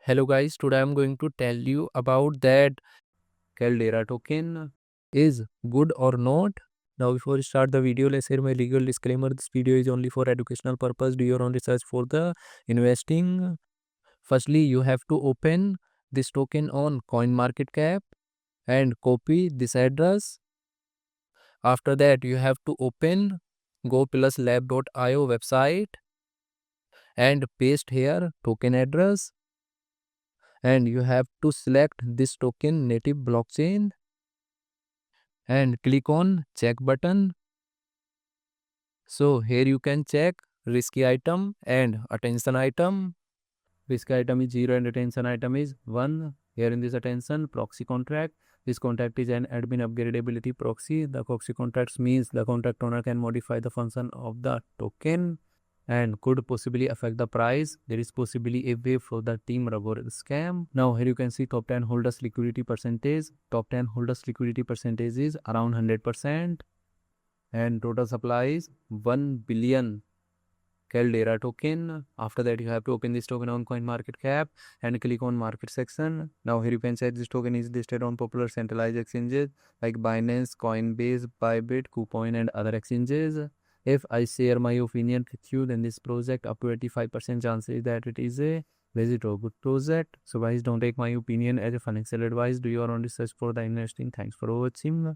Hello guys, today I'm going to tell you about that Caldera token is good or not. Now before we start the video, let's hear my legal disclaimer. This video is only for educational purpose. Do your own research for the investing. Firstly, you have to open this token on CoinMarketCap and copy this address. After that, you have to open gopluslab.io website and paste here token address. And you have to select this token native blockchain and click on check button. So here you can check risky item and attention item. Risky item is 0 and attention item is 1. Here in this attention, proxy contract. This contract is an admin upgradability proxy. The proxy contracts means the contract owner can modify the function of the token and could possibly affect the price. There is possibly a way for the team rubber scam. Now here you can see top 10 holders liquidity percentage. Top 10 holders liquidity percentage is around 100% and total supply is 1 billion Caldera token. After that you have to open this token on CoinMarketCap and click on market section. Now here you can check this token is listed on popular centralized exchanges like Binance, Coinbase, Bybit, KuCoin and other exchanges. If I share my opinion with you, then this project up to 85% chances that it is a legit or good project. So guys, don't take my opinion as a financial advice. Do your own research for the investing. Thanks for watching.